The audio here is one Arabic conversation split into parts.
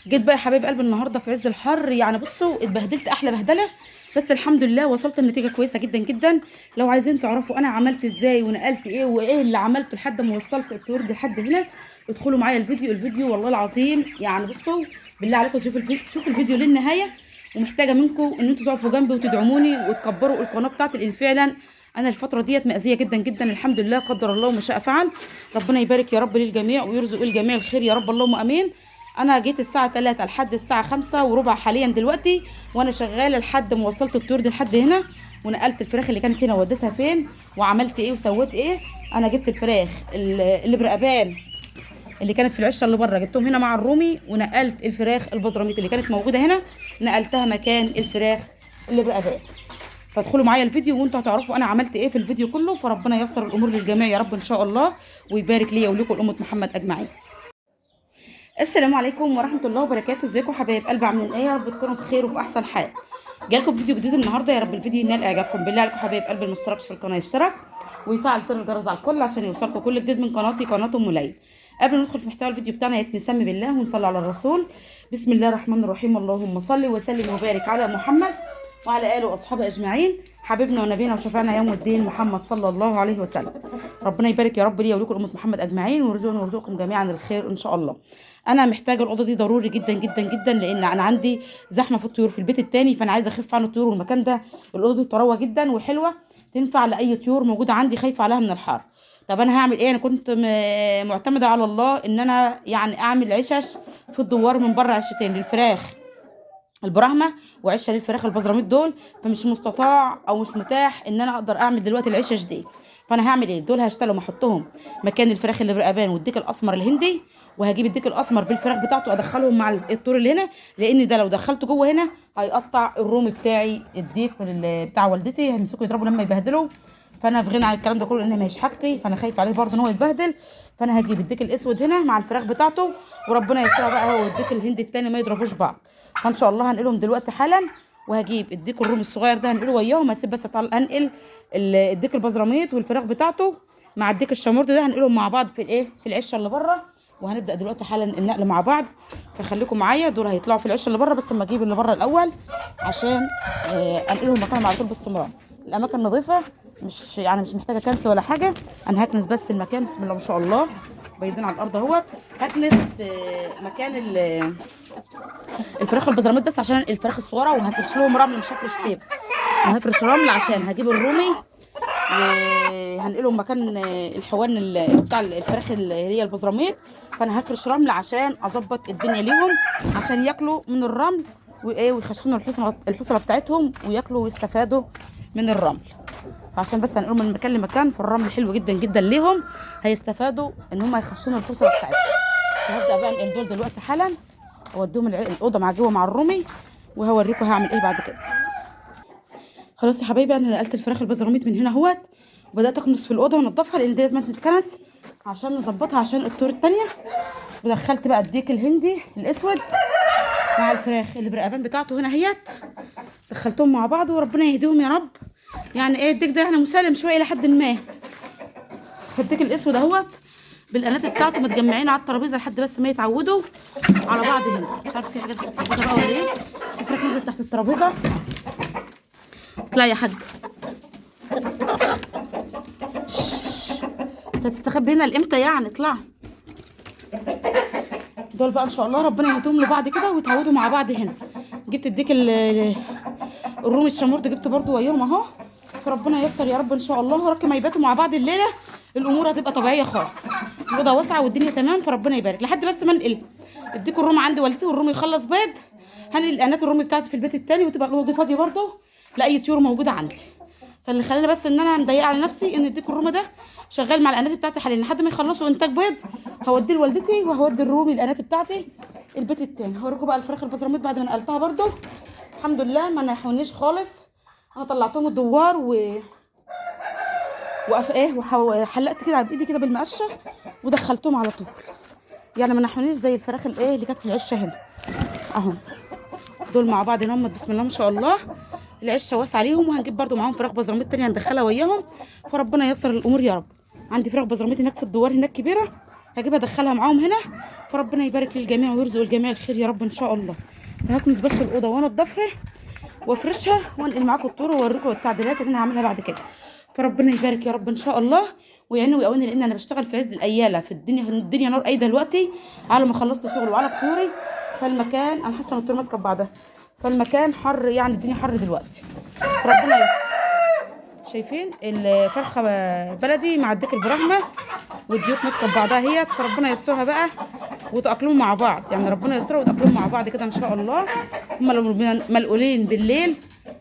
جيت بقى يا حبايب قلبي النهارده في عز الحر، يعني بصوا اتبهدلت احلى بهدله. بس الحمد لله وصلت لنتيجه كويسه جدا جدا. لو عايزين تعرفوا انا عملت ازاي ونقلت ايه وايه اللي عملته لحد ما وصلت التورد لحد هنا، ادخلوا معايا الفيديو والله العظيم. يعني بصوا، بالله عليكم شوفوا الفيديو للنهايه. ومحتاجه منكم ان انتوا تقفوا جنبي وتدعموني وتكبروا القناه بتاعتي، لان فعلا انا الفتره ديت مأذيه جدا جدا. الحمد لله قدر الله وما شاء فعل. ربنا يبارك يا رب للجميع ويرزق الجميع الخير يا رب، اللهم امين. انا جيت الساعه 3 لحد الساعه 5 وربع حاليا دلوقتي، وانا شغاله لحد ما وصلت التورد لحد هنا. ونقلت الفراخ اللي كانت هنا وديتها فين وعملت ايه وسويت ايه. انا جبت الفراخ اللي برقبان اللي كانت في العشه اللي بره، جبتهم هنا مع الرومي. ونقلت الفراخ البزراميط اللي كانت موجوده هنا، نقلتها مكان الفراخ اللي برقبان. فادخلوا معايا الفيديو وانتوا هتعرفوا انا عملت ايه في الفيديو كله. فربنا ييسر الامور للجميع يا رب ان شاء الله، ويبارك ليا ولكم الامه محمد اجمعين. السلام عليكم ورحمه الله وبركاته. ازيكم حبايب قلبي، عاملين ايه؟ يا رب تكونوا بخير وفي احسن حال. جالكم فيديو جديد النهارده، يا رب الفيديو ينال اعجابكم. بالله عليكم حبايب قلبي اللي مشتركش في القناه يشترك ويفعل زر الجرس على الكل عشان يوصلكم كل جديد من قناتي قناه ام ليلى. قبل ما ندخل في محتوى الفيديو بتاعنا، يا ريت نسمي بالله ونصلي على الرسول. بسم الله الرحمن الرحيم. اللهم صل وسلم وبارك على محمد وعلى اله واصحابه اجمعين. حبيبنا ونبينا وشفعنا يوم الدين محمد صلى الله عليه وسلم. ربنا يبارك يا رب ليا ولكم امه محمد اجمعين، ويرزقنا ويرزقكم جميعا الخير ان شاء الله. انا محتاجه الاوضه دي ضروري جدا جدا جدا، لان انا عندي زحمه في الطيور في البيت التاني، فانا عايزه اخف عن الطيور. والمكان ده الاوضه دي طراوه جدا وحلوه، تنفع لاي طيور موجوده عندي، خايفه عليها من الحر. طب انا هعمل ايه؟ انا كنت معتمده على الله ان انا يعني اعمل عشش في الدوار من بره، عشتين للفراخ البراهمه وعشه للفراخ البزراميط دول. فمش مستطاع او مش متاح ان انا اقدر اعمل دلوقتي العشش دي. فانا هعمل ايه؟ دول هشتغلهم احطهم مكان الفراخ اللي برقبان والديك الاسمر الهندي. وهجيب الديك الاسمر بالفراخ بتاعته ادخلهم مع الطور اللي هنا، لان ده لو دخلته جوه هنا هيقطع الرومي بتاعي. الديك بتاع والدتي هيمسكوا يضربوا لما يبهدلوا. فانا في غنى عن الكلام ده كله لان ماهيش حاجتي، فانا خايفه عليه برضه ان هو يتبهدل. فانا هجيب الديك الاسود هنا مع الفراخ بتاعته، وربنا يسترها بقى هو والديك الهندي التاني ما يضربوش بعض. فان شاء الله هنقلهم دلوقتي حالا. وهجيب الديك الرومي الصغير ده هنقله وياهم. هسيب بس هنقل الديك البزراميط والفراخ بتاعته مع الديك الشامورد ده، هنقلهم مع بعض في الايه، في العشه اللي بره. وهنبدا دلوقتي حالا النقل مع بعض. فخليكم معايا، دول هيطلعوا في العشه اللي بره، بس اما اجيب اللي بره الاول عشان انقلهم مكانهم على طول باستمرار. الاماكن نظيفه، مش محتاجه كنس ولا حاجه. انا هكنس بس المكان، بسم الله ما شاء الله، بيضين على الارض اهوت. هكنس مكان الفراخ البزراميط بس عشان الفراخ الصغيره، وهفرش لهم رمل، مش هفرش طيب. وهفرش رمل عشان هجيب الرومي وهنقلهم مكان الحوان بتاع الفراخ اللي هي البزراميط. فانا هفرش رمل عشان اظبط الدنيا ليهم، عشان ياكلوا من الرمل وايه، ويخشنوا الحصره بتاعتهم وياكلوا ويستفادوا من الرمل. عشان بس هنقلهم من مكان لمكان، فالرمل حلو جدا جدا ليهم، هيستفادوا ان هم يخشنوا الحصره بتاعتهم. فهبدا بقى انقل دول دلوقتي حالا، اوديهم الاوضه مع جوه مع الرومي، وهوريكم هعمل ايه بعد كده. خلاص يا حبايبي، انا نقلت الفراخ البزراميط من هنا اهوت، وبدات اكنس في الاوضه وانضفها لان دي لازم تتكنس عشان نظبطها عشان الطور التانيه. ودخلت بقى الديك الهندي الاسود مع الفراخ اللي برقبان بتاعته هنا اهيت، دخلتهم مع بعض وربنا يهديهم يا رب. يعني ايه، الديك ده يعني مسالم شويه لحد ما. الديك الاسود اهوت بالقنات بتاعته متجمعين على الترابيزه لحد بس ما يتعودوا على بعض. هنا مش عارفه في حاجات تحت الترابيزه بقى ولا ايه. الفراخ نزلت تحت الترابيزه. اطلعي يا حاج، انت هتستخبي هنا لامتى يعني؟ اطلعي. دول بقى ان شاء الله ربنا يهديهم لبعض كده ويتعودوا مع بعض هنا. جبت الديك الرومي الشامورد جبته برده وياهم اهو. فربنا ييسر يا رب ان شاء الله، ورك ما يباتوا مع بعض الليله الامور هتبقى طبيعيه خالص. الاوضه واسعه والدنيا تمام، فربنا يبارك. لحد بس ما انقل اديك الروم عندي والدتي والروم يخلص بيض، هنقل قناه الرومي بتاعتي في البيت التاني، وتبقى الاوضه دي فاضيه برده لاي طيور موجوده عندي. فاللي خلاني بس ان انا مضيقه على نفسي ان اديك الرومي ده شغال مع القناه بتاعتي حاليا لحد ما يخلصوا انتاج بيض. هوديه لوالدتي وهودي الرومي القناه بتاعتي البيت التاني. هوريكم بقى الفراخ البزراميط بعد ما نقلتها برده. الحمد لله ما نحونيش خالص. انا طلعتهم الدوار وحلقت كده على ايدي كده بالمقشه ودخلتهم على طول. يعني ما نحونيش زي الفراخ الايه اللي كانت في العشه هنا اهو. دول مع بعض هم بسم الله ما شاء الله، العشه واسعه عليهم. وهنجيب برده معاهم فراخ بزراميط تانية هندخلها وياهم، فربنا ييسر الامور يا رب. عندي فراخ بزراميط هناك في الدوار هناك كبيره، هجيبها ادخلها معاهم هنا. فربنا يبارك للجميع ويرزق الجميع الخير يا رب ان شاء الله. فهكنس بس الاوضه وانضفها وافرشها وانقل معاكم الطور واوريكم التعديلات اللي انا هعملها بعد كده. فربنا يبارك يا رب ان شاء الله ويعيني ويقويني، لان انا بشتغل في عز الاياله في الدنيا نار اي دلوقتي على ما خلصت شغل وعلى فطوري. فالمكان انا حاسه ان الطور ماسكه ببعضها، فالمكان حر يعني الدنيا حر دلوقتي. ربنا يستر. شايفين الفرخه بلدي مع الديك البراهمه والديوك ماسكه ببعضها اهيت. فربنا يسترها بقى وتاقلموا مع بعض، يعني ربنا يسترها وتاقلموا مع بعض كده ان شاء الله. هم لو ملقولين بالليل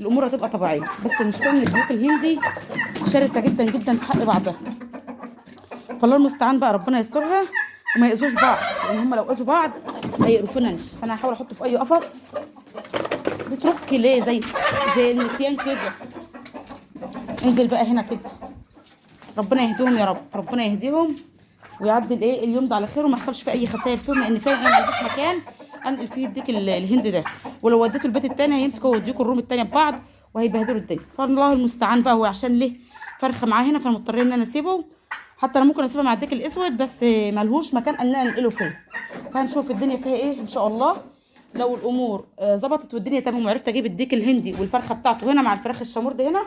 الامور هتبقى طبيعيه، بس المشكله ان الديوك الهندي شرسه جدا جدا في حق بعضها. فالله المستعان بقى ربنا يسترها وما يأذوش بعض، لان هم لو اذوا بعض هيقرفوناش. فانا هحاول احطه في اي قفص. بتركي ليه زي النتيان كده. انزل بقى هنا كده. ربنا يهديهم يا رب، ربنا يهديهم ويعدي اليوم ده على خير وما يحصلش فيه اي خسائر فيهم، لان فعلا انا ما عنديش مكان انقل فيه الديك الهند ده، ولو وديته البيت التاني هيمسكوا ويديكوا الروم التانيه ببعض وهيبهدلوا الدنيا. فالله المستعان بقى. هو عشان ليه فرخه معاه هنا فمضطرين ان انا اسيبه. حتى انا ممكن اسيبها مع الديك الاسود بس ملهوش مكان ان انا انقله فيه. فهنشوف الدنيا فيها ايه ان شاء الله. لو الامور ظبطت والدنيا تمام وعرفت اجيب الديك الهندي والفرخه بتاعته هنا مع الفراخ الشامور ده هنا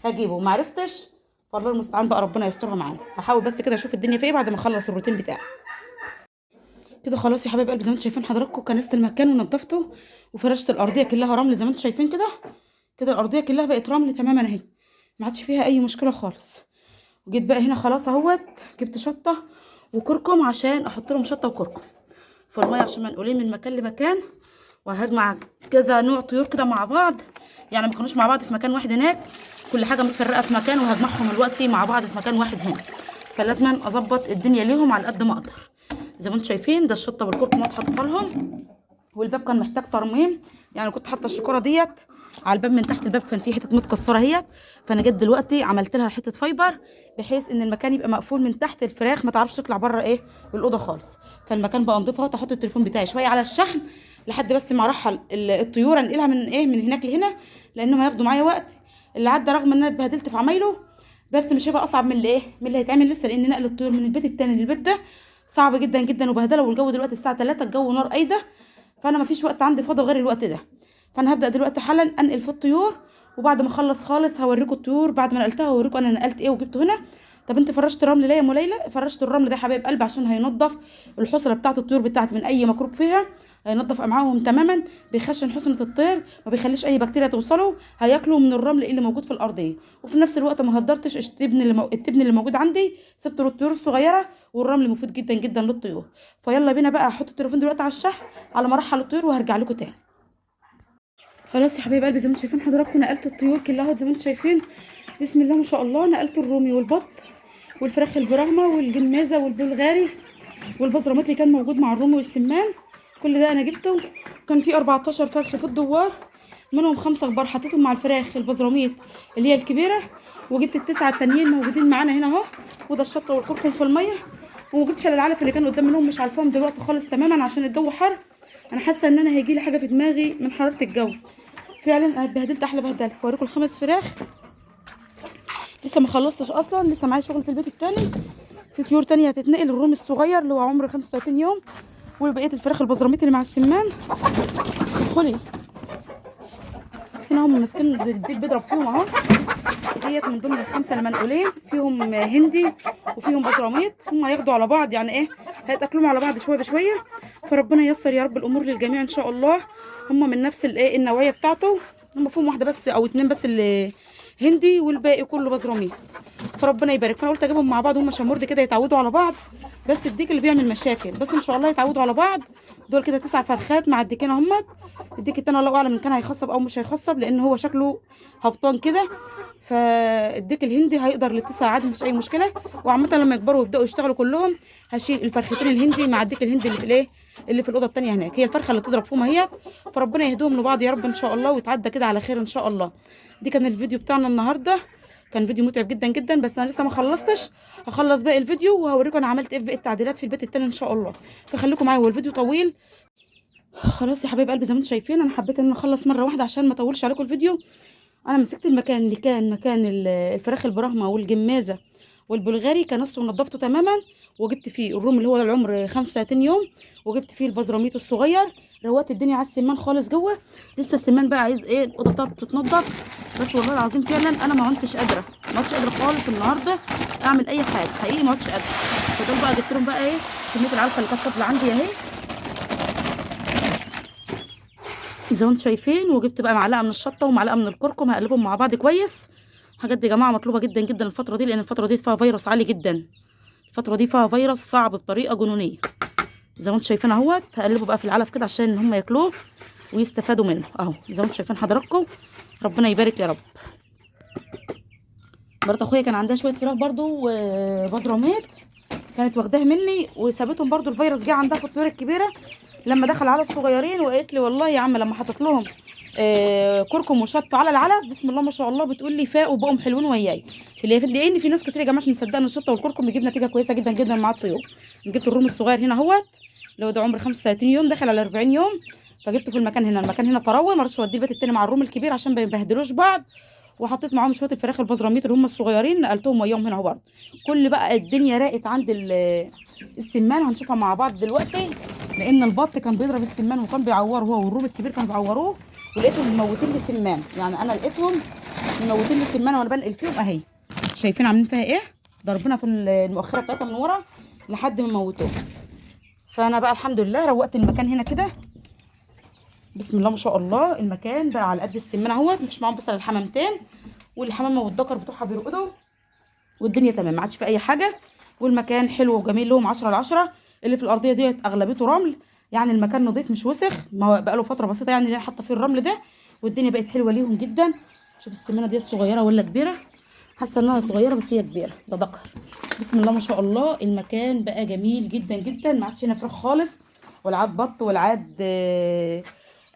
هجيبه. ما عرفتش فالله المستعان بقى ربنا يسترها معانا. هحاول بس كده اشوف الدنيا فيها ايه بعد ما اخلص الروتين بتاعي كده. خلاص يا حبايب قلبي، زي ما انتم شايفين حضراتكم كنست المكان ونضفته وفرشت الارضيه كلها رمل زي ما انتم شايفين كده. كده الارضيه كلها بقت رمل تماما اهي، ما عادش فيها اي مشكله خالص. وجيت بقى هنا خلاص اهوت جبت شطه وكركم عشان احط لهم شطه وكركم في الميه عشان منقولين من مكان لمكان. وهجمع كذا نوع طيور كده مع بعض، يعني ما كانوش مع بعض في مكان واحد هناك، كل حاجه متفرقه في مكان وهجمعهم دلوقتي مع بعض في مكان واحد هنا. فلازم اظبط الدنيا ليهم على قد ما اقدر. زي ما انتم شايفين ده الشطه بالكركم حاطه لهم. والباب كان محتاج ترميم، يعني كنت حاطه الشكاره ديت على الباب من تحت. الباب كان فيه حته متكسره اهيت، فانا جيت دلوقتي عملت لها حته فايبر بحيث ان المكان يبقى مقفول من تحت، الفراخ ما تعرفش تطلع بره الاوضه خالص. فالمكان بقى نضيف اهو. احط التليفون بتاعي شويه على الشحن لحد بس ما ارحل الطيور انقلها من هناك لهنا، لانهم هياخدوا معايا وقت. اللي عدى رغم ان انا اتبهدلت في عمايله بس مش هيبقى اصعب من اللي هيتعمل لسه، لان نقل الطيور من البيت التاني للبيت ده صعب جدا جدا وبهدله. والجو دلوقتي الساعه 3 الجو نار قايده، فانا مفيش وقت عندي فاضي غير الوقت ده. فانا هبدا دلوقتي حالا انقل في الطيور، وبعد ما اخلص خالص هوريكم الطيور بعد ما نقلتها، هوريكم انا نقلت ايه وجبته هنا. طب انت فرشت رمل ليه يا ام ليلى؟ فرشت الرمل ده يا حبايب قلبي عشان هينضف الحصره بتاعه الطيور بتاعتي من اي ميكروب فيها، هينضف امعائهم تماما، بيخشن حصنه الطير، ما بيخليش اي بكتيريا توصله، هياكلوا من الرمل اللي موجود في الارضيه. وفي نفس الوقت ما هدرتش التبن اللي موجود عندي، سبته للطيور الصغيره، والرمل مفيد جدا جدا للطيور. فيلا بينا بقى احط التليفون دلوقتي على الشحن على ما ارحل الطيور وهرجع لكم تاني. خلاص يا حبايب قلبي زي ما انتم شايفين حضراتكم نقلت الطيور كلها زي ما انتم شايفين، بسم الله ما شاء الله. نقلت الرومي والبط والفراخ البراهمه والجمازه والبلغاري والبزرامات اللي كان موجود مع الرومي والسمان، كل ده انا جبته. كان في 14 فرخ في الدوار، منهم 5 كبار حطيتهم مع الفراخ البزراميط اللي هي الكبيره، وجبت التسعه التانيين موجودين معانا هنا اهو. وده الشطه والكركم في الميه، ومجبتش العلف اللي كانوا قدام منهم مش عارفاهم دلوقتي خالص تماما عشان الجو حر. انا حاسه ان انا هيجيلي حاجه في دماغي من حراره الجو. فعلا انا اتبهدلت احلى بهدله. هوريكم ال5 فراخ لسه ما خلصتش اصلا، لسه معايا شغل في البيت التاني. في طيور تانية هتتنقل، الرومي الصغير اللي هو عمره 35 يوم، وبقيه الفراخ البزراميط اللي مع السمان. ادخلي هنا هم ماسكين الديل بيضرب فيهم اهو. ديت من ضمن ال5 المنقولين، فيهم هندي وفيهم بزراميط، هم هياخدوا على بعض يعني هيتاكلوا على بعض شويه بشويه. فربنا ييسر يا رب الامور للجميع ان شاء الله. هم من نفس النوعيه بتاعته، هم فيهم واحده بس او 2 بس اللي هندي والباقي كله بزراميط. فربنا يبارك. فانا قلت اجيبهم مع بعض، هم شمورد كده يتعودوا على بعض، بس الديك اللي بيعمل مشاكل، بس ان شاء الله يتعودوا على بعض. دول كده 9 فرخات مع الديكين اهمت. الديك التاني الله اعلم ان كان هيخصب او مش هيخصب، لان هو شكله هبطان كده. فالديك الهندي هيقدر ل9 عادي مفيش اي مشكله. وعامه لما يكبروا ويبداوا يشتغلوا كلهم هشيل الفرختين الهندي مع الديك الهندي اللي في اللي في الاوضه التانيه هناك، هي الفرخه اللي بتضرب فيهم اهيت. فربنا يهديهم لبعض يا رب ان شاء الله ويتعدى كده على خير ان شاء الله. دي كان الفيديو بتاعنا النهارده، كان فيديو متعب جدا جدا، بس انا لسه ما خلصتش. هخلص باقي الفيديو وهوريكم انا عملت ايه في باقي التعديلات في البيت التاني ان شاء الله. فخليكم معايا، هو الفيديو طويل. خلاص يا حبايب قلبي زي ما انتم شايفين انا حبيت ان انا اخلص مره واحده عشان ما اطولش عليكم الفيديو. انا مسكت المكان اللي كان مكان الفراخ البراهمه والجمازه والبلغاري، كنسته ونضفته تماما وجبت فيه الروم اللي هو العمر 35 يوم، وجبت فيه البزراميط الصغير. روقت الدنيا على السمان خالص جوه. لسه السمان بقى عايز ايه الاوضه بتاعته تتنضف. بس والله العظيم فعلا انا ما عدتش قادره، ما عدتش قادره خالص النهارده اعمل اي حاجه، حقيقي ما عدتش قادره. فدول بقى جبت لهم بقى ايه كميه العلفه اللي كانت فاضله عندي اهي زي ما انتم شايفين، وجبت بقى معلقه من الشطه ومعلقه من الكركم هقلبهم مع بعض كويس. الحاجات دي يا جماعه مطلوبه جدا جدا الفتره دي، لان الفتره دي فيها فيروس عالي جدا. الفتره دي فيها فيروس صعب بطريقه جنونيه. زي ما انتم شايفين اهوت هقلبه بقى في العلف كده عشان هم ياكلوه ويستفادوا منه اهو زي ما انتم شايفين حضراتكم. ربنا يبارك يا رب. مرات اخويا كان عندها شويه فراخ برضو وبزراميط، كانت واخداها مني وسابتهم برضو. الفيروس جه عندها في الطيور الكبيره لما دخل على الصغيرين، وقالت لي والله يا عم لما حطيت لهم كركم وشط على العلف بسم الله ما شاء الله بتقول لي فاقوا بقوا حلوين وياي. لان في ناس كتير يا جماعه مش مصدقه ان الشطه والكركم بيجيب نتيجه كويسه جدا جدا مع الطيور. جبت الروم الصغير هنا اهوت اللي هو ده عمر 35 يوم داخل على 40 يوم، فجبته في المكان هنا. المكان هنا فراوه، ما رضيتش اوديه البيت التاني مع الروم الكبير عشان ما يبهدلوش بعض. وحطيت معاهم شويه الفراخ البزراميط اللي هم الصغيرين نقلتهم وياهم هنا اهو برضه. كل بقى الدنيا راقت عند السمان هنشوفها مع بعض دلوقتي، لان البط كان بيضرب السمان وكان بيعوره هو والروم الكبير كانوا بيعوروه، ولقيتهم مموتين لي سمان. يعني انا لقيتهم مموتين لي سمانه وانا بنقل فيهم اهي. شايفين عاملين فيها ايه ضربنا في المؤخره بتاعتها من ورا لحد ما موتوه. فانا بقى الحمد لله روقت المكان هنا كده بسم الله ما شاء الله. المكان بقى على قد السمانه اهوت، مفيش معاهم بس الحمامتين والحمامه والدكر بتوعها بيرقدوا، والدنيا تمام ما عادش في اي حاجه. والمكان حلو وجميل لهم 10 على 10. اللي في الارضيه ديت اغلبيته رمل، يعني المكان نظيف مش وسخ، ما بقى له فتره بسيطه يعني اللي انا حاطه فيه الرمل ده. والدنيا بقت حلوه ليهم جدا. شوف السمانه ديت صغيره ولا كبيره؟ حاسه انها صغيره بس هي كبيره، ده دكر. بسم الله ما شاء الله. المكان بقى جميل جدا جدا، ما عادش هنا فراخ خالص ولا عاد بط ولا عاد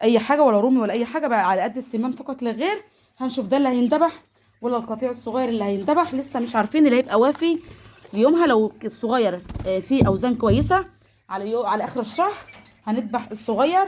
اي حاجه ولا رومي ولا اي حاجه، بقى على قد السمان فقط لا غير. هنشوف ده اللي هيندبح ولا القطيع الصغير اللي هيندبح، لسه مش عارفين اللي هيبقى وافي ليومها. لو الصغير فيه اوزان كويسه على اخر الشهر هنذبح الصغير،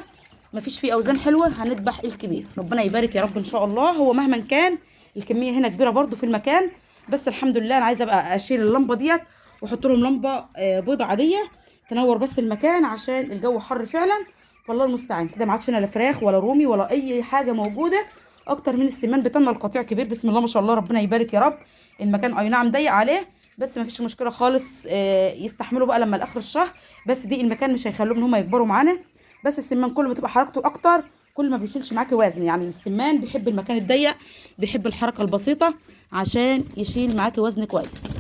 مفيش فيه اوزان حلوه هنذبح الكبير. ربنا يبارك يا رب ان شاء الله. هو مهما كان الكميه هنا كبيره برضو في المكان، بس الحمد لله انا عايزه ابقى اشيل اللمبه ديت واحط لهم لمبه بيضه عاديه تنور بس المكان عشان الجو حر فعلا. والله المستعان كده ما عادش هنا لا فراخ ولا رومي ولا اي حاجه موجوده اكتر من السمان بتاعنا. القطيع كبير بسم الله ما شاء الله. ربنا يبارك يا رب. المكان اي نعم ضيق عليه بس ما فيش مشكله خالص، يستحملوا بقى لما لاخر الشهر. بس دي المكان مش هيخلوهم ان هم يكبروا معانا. بس السمان كل ما تبقى حركته اكتر كل ما بيشيلش معاكي وزن. يعني السمان بيحب المكان الضيق، بيحب الحركه البسيطه عشان يشيل معاكي وزن كويس.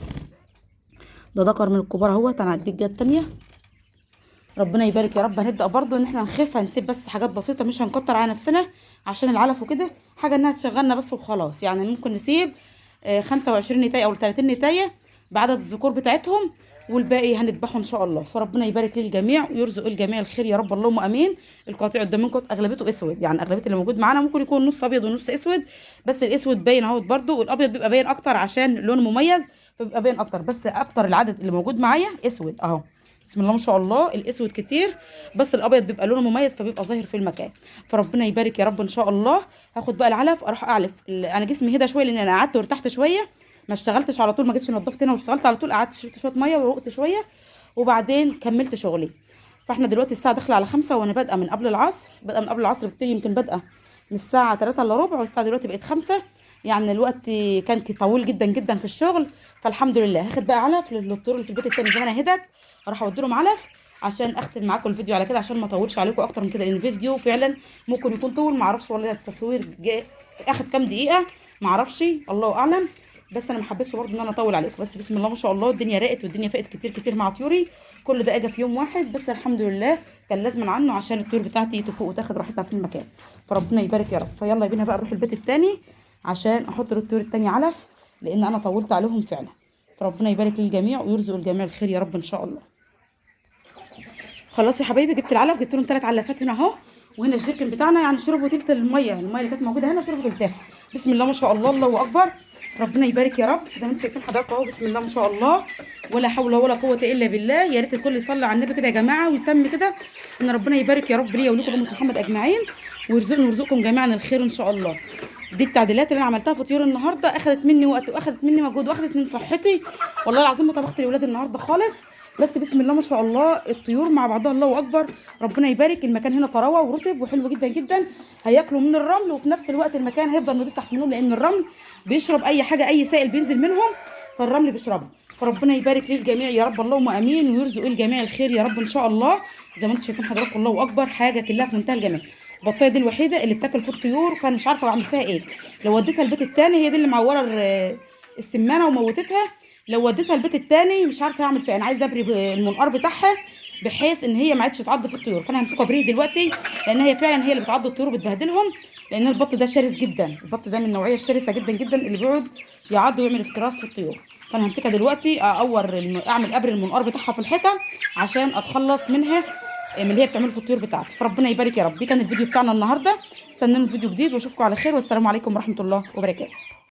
ده ذكر من الكبار اهوت. انا هديك جد تانيه. ربنا يبارك يا رب. هنبدا برضو ان احنا نخف، هنسيب بس حاجات بسيطه مش هنكتر على نفسنا عشان العلف وكده، حاجه انها تشغلنا بس وخلاص. يعني ممكن نسيب 25 نتايه او 30 نتايه بعدد الذكور بتاعتهم، والباقي هنذبحه ان شاء الله. فربنا يبارك للجميع ويرزق الجميع الخير يا رب اللهم امين. القطيع قدامكم اغلبيته اسود، يعني اغلبيه اللي موجود معانا ممكن يكون نص ابيض ونص اسود، بس الاسود باين اهوت برضو، والابيض بيبقى باين اكتر عشان لونه مميز فبيبقى باين اكتر. بس اكتر العدد اللي موجود معايا اسود اهو بسم الله ما شاء الله. الاسود كتير بس الابيض بيبقى لونه مميز فبيبقى ظاهر في المكان. فربنا يبارك يا رب ان شاء الله. هاخد بقى العلف اروح اعلف. انا جسمي هدى شويه لان انا قعدت وارتحت شويه، ما اشتغلتش على طول، ما جيتش نضفت هنا واشتغلت على طول، قعدت شربت شويه ميه وروقت شويه وبعدين كملت شغلي. فاحنا دلوقتي الساعه داخله على 5 وانا بادئه من قبل العصر، بادئه من قبل العصر بكتير، يمكن بادئه من الساعه 3 الا ربع والساعه دلوقتي بقت 5. يعني الوقت كان طويل جدا جدا في الشغل. فالحمد لله هاخد بقى علف للطيور اللي في البيت التاني زي ما انا هدت، اروح اودي لهم علف عشان اختم معاكم الفيديو على كده عشان ما اطولش عليكم اكتر من كده، لان الفيديو فعلا ممكن يكون طول، ما اعرفش والله التصوير اخد كام دقيقه ما اعرفش الله اعلم. بس انا ما حبيتش برضه ان انا اطول عليكم. بس بسم الله ما شاء الله الدنيا راقت والدنيا فقت كتير كتير مع طيوري. كل ده اجى في يوم واحد بس الحمد لله كان لازم عنه عشان الطيور بتاعتي تفوق وتاخد راحتها في المكان. فربنا يبارك يا رب. فيلا بينا بقى نروح البيت التاني عشان احط للطيور التانية علف لان انا طولت عليهم فعلا. فربنا يبارك للجميع ويرزق الجميع الخير يا رب ان شاء الله. خلاص يا حبايبي جبت العلف، جبت لهم 3 علافات هنا اهو، وهنا الجيركن بتاعنا يعني شربوا تلت الميه اللي كانت موجوده هنا شربوا تلتها. بسم الله ما شاء الله الله اكبر. ربنا يبارك يا رب. زي ما انتم شايفين حضراتكم اهو بسم الله ما شاء الله ولا حول ولا قوه الا بالله. يا ريت الكل يصلي على النبي كده يا جماعه ويسمي كده ان ربنا يبارك يا رب ليا ولكم امه محمد اجمعين ويرزقني ويرزقكم جميعا الخير ان شاء الله. دي التعديلات اللي انا عملتها في طيور النهارده، اخذت مني وقت واخذت مني مجهود واخذت من صحتي. والله العظيم ما طبخت لاولاد النهارده خالص، بس بسم الله ما شاء الله الطيور مع بعضها الله اكبر. ربنا يبارك. المكان هنا طراوه ورطب وحلو جدا جدا. هياكلوا من الرمل وفي نفس الوقت المكان هيفضل نضيف تحت منهم، لان الرمل بيشرب اي حاجه، اي سائل بينزل منهم فالرمل بيشربه. فربنا يبارك للجميع يا رب، اللهم امين، ويرزق الجميع الخير يا رب ان شاء الله. زي ما انتم شايفين حضراتكم الله اكبر، حاجه كلها في منتهى الجمال. البطايه دي الوحيده اللي بتاكل في الطيور، فانا مش عارفه بعمل فيها ايه. لو وديتها البيت التاني هي دي اللي معوره السمانه وموتتها. لو وديتها البيت التاني مش عارفه اعمل فيها. انا عايزه ابري المنقار بتاعها بحيث ان هي ما عادش تعض في الطيور، فانا همسكها ابريه دلوقتي، لان هي فعلا هي اللي بتعض الطيور وبتبهدلهم. لان البط ده شرس جدا، البط ده من النوعيه الشرسه جدا جدا اللي بيقعد يعض ويعمل افتراس في الطيور. فانا همسكها دلوقتي اعمل ابر المنقار بتاعها في الحيطه عشان اتخلص منها من اللي هي بتعمله في الطيور بتاعتي. فربنا يبارك يا رب. دي كان الفيديو بتاعنا النهارده. استنوني فيديو جديد واشوفكم على خير، والسلام عليكم ورحمه الله وبركاته.